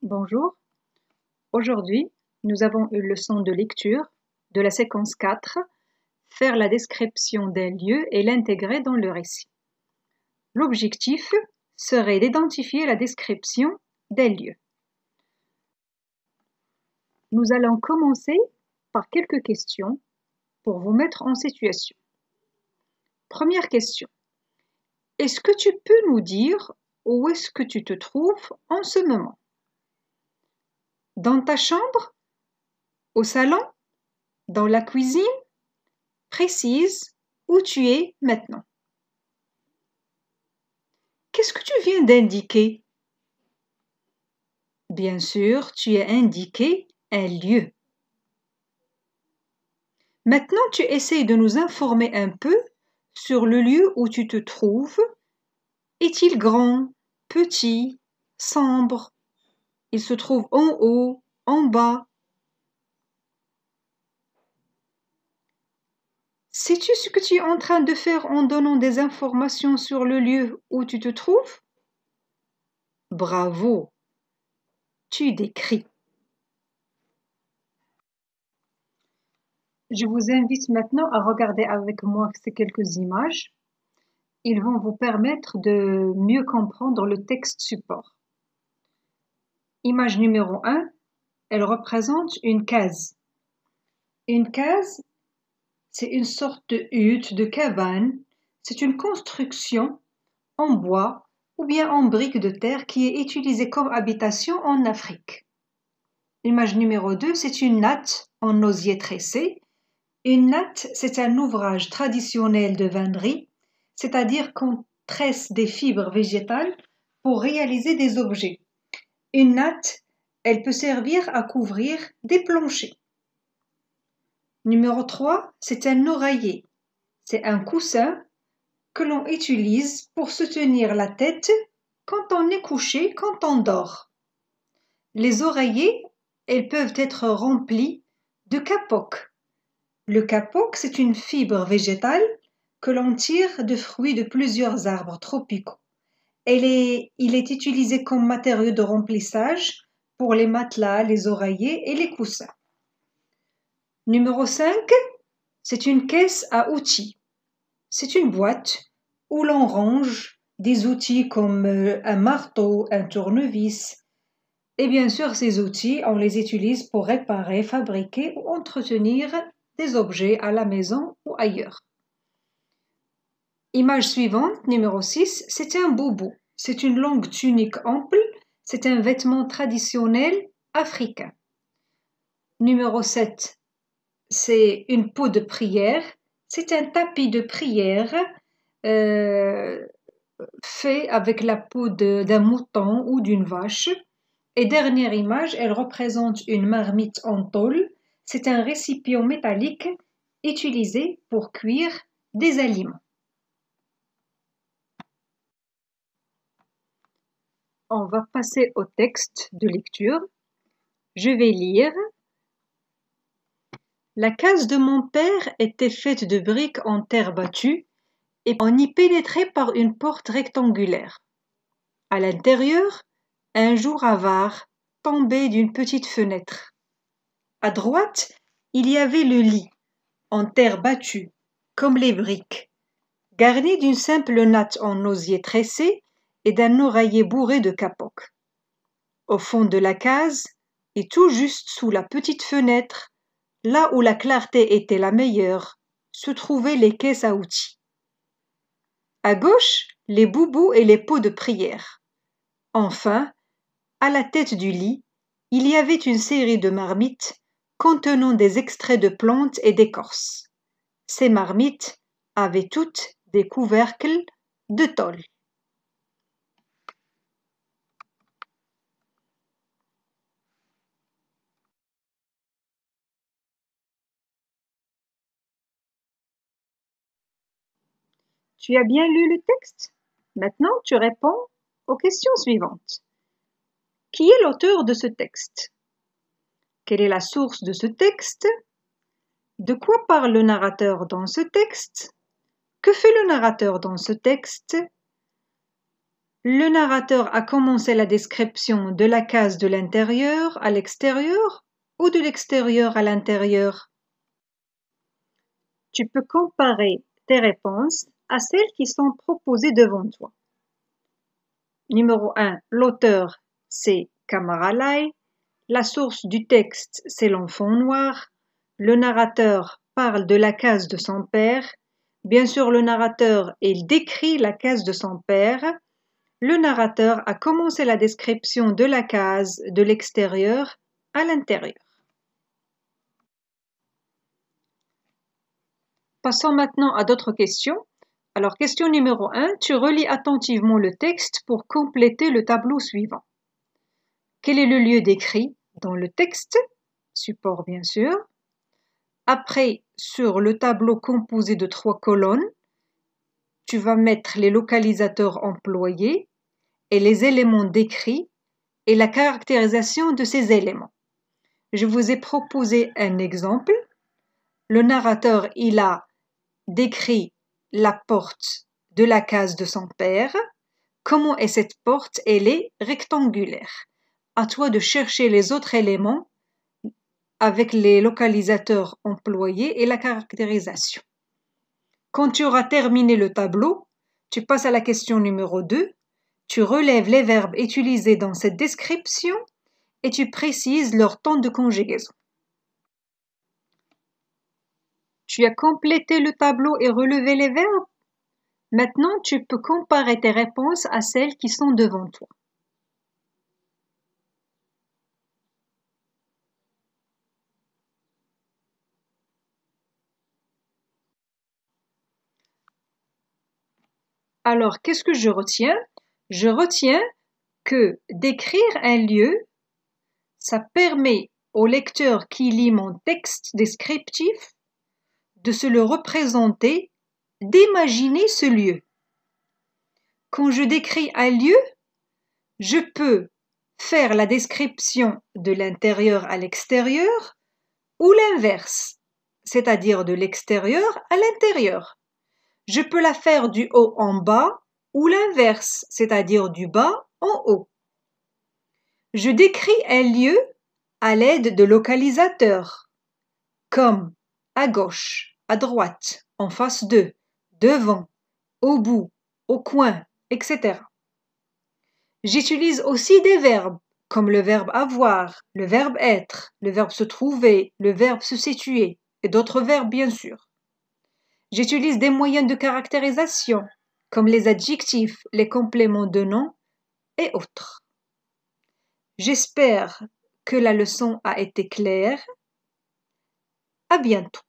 Bonjour, aujourd'hui nous avons une leçon de lecture de la séquence 4, faire la description d'un lieu et l'intégrer dans le récit. L'objectif serait d'identifier la description d'un lieu. Nous allons commencer par quelques questions pour vous mettre en situation. Première question. Est-ce que tu peux nous dire où est-ce que tu te trouves en ce moment? Dans ta chambre? Au salon? Dans la cuisine? Précise où tu es maintenant. Qu'est-ce que tu viens d'indiquer? Bien sûr, tu as indiqué un lieu. Maintenant, tu essaies de nous informer un peu sur le lieu où tu te trouves. Est-il grand, petit, sombre? Il se trouve en haut, en bas. Sais-tu ce que tu es en train de faire en donnant des informations sur le lieu où tu te trouves? Bravo! Tu décris. Je vous invite maintenant à regarder avec moi ces quelques images. Ils vont vous permettre de mieux comprendre le texte support. Image numéro 1, elle représente une case. Une case, c'est une sorte de hutte, de cabane. C'est une construction en bois ou bien en briques de terre qui est utilisée comme habitation en Afrique. Image numéro 2, c'est une natte en osier tressé. Une natte, c'est un ouvrage traditionnel de vannerie, c'est-à-dire qu'on tresse des fibres végétales pour réaliser des objets. Une natte, elle peut servir à couvrir des planchers. Numéro 3, c'est un oreiller. C'est un coussin que l'on utilise pour soutenir la tête quand on est couché, quand on dort. Les oreillers, elles peuvent être remplis de kapok. Le kapok, c'est une fibre végétale que l'on tire de fruits de plusieurs arbres tropicaux. Il est utilisé comme matériau de remplissage pour les matelas, les oreillers et les coussins. Numéro 5, c'est une caisse à outils. C'est une boîte où l'on range des outils comme un marteau, un tournevis. Et bien sûr, ces outils, on les utilise pour réparer, fabriquer ou entretenir des objets à la maison ou ailleurs. Image suivante, numéro 6, c'est un boubou. C'est une longue tunique ample, c'est un vêtement traditionnel africain. Numéro 7, c'est une peau de prière. C'est un tapis de prière fait avec la peau d'un mouton ou d'une vache. Et dernière image, elle représente une marmite en tôle. C'est un récipient métallique utilisé pour cuire des aliments. On va passer au texte de lecture. Je vais lire. La case de mon père était faite de briques en terre battue et on y pénétrait par une porte rectangulaire. À l'intérieur, un jour avare tombait d'une petite fenêtre. À droite, il y avait le lit, en terre battue, comme les briques, garni d'une simple natte en osier tressé et d'un oreiller bourré de kapok. Au fond de la case, et tout juste sous la petite fenêtre, là où la clarté était la meilleure, se trouvaient les caisses à outils. À gauche, les boubous et les pots de prière. Enfin, à la tête du lit, il y avait une série de marmites contenant des extraits de plantes et d'écorces. Ces marmites avaient toutes des couvercles de tôle. Tu as bien lu le texte? Maintenant, tu réponds aux questions suivantes. Qui est l'auteur de ce texte? Quelle est la source de ce texte? De quoi parle le narrateur dans ce texte? Que fait le narrateur dans ce texte? Le narrateur a commencé la description de la case de l'intérieur à l'extérieur ou de l'extérieur à l'intérieur. Tu peux comparer tes réponses à celles qui sont proposées devant toi. Numéro 1, l'auteur, c'est Kamaralai. La source du texte, c'est l'enfant noir. Le narrateur parle de la case de son père. Bien sûr, le narrateur, il décrit la case de son père. Le narrateur a commencé la description de la case de l'extérieur à l'intérieur. Passons maintenant à d'autres questions. Alors, question numéro 1, tu relis attentivement le texte pour compléter le tableau suivant. Quel est le lieu décrit dans le texte? Support, bien sûr. Après, sur le tableau composé de 3 colonnes, tu vas mettre les localisateurs employés et les éléments décrits et la caractérisation de ces éléments. Je vous ai proposé un exemple. Le narrateur, il a décrit la porte de la case de son père. Comment est cette porte? Elle est rectangulaire. À toi de chercher les autres éléments avec les localisateurs employés et la caractérisation. Quand tu auras terminé le tableau, tu passes à la question numéro 2. Tu relèves les verbes utilisés dans cette description et tu précises leur temps de conjugaison. Tu as complété le tableau et relevé les verbes? Maintenant, tu peux comparer tes réponses à celles qui sont devant toi. Alors, qu'est-ce que je retiens? Je retiens que d'écrire un lieu, ça permet au lecteur qui lit mon texte descriptif de se le représenter, d'imaginer ce lieu. Quand je décris un lieu, je peux faire la description de l'intérieur à l'extérieur ou l'inverse, c'est-à-dire de l'extérieur à l'intérieur. Je peux la faire du haut en bas ou l'inverse, c'est-à-dire du bas en haut. Je décris un lieu à l'aide de localisateurs, comme à gauche, à droite, en face d'eux, devant, au bout, au coin, etc. J'utilise aussi des verbes, comme le verbe avoir, le verbe être, le verbe se trouver, le verbe se situer, et d'autres verbes bien sûr. J'utilise des moyens de caractérisation, comme les adjectifs, les compléments de nom et autres. J'espère que la leçon a été claire. À bientôt.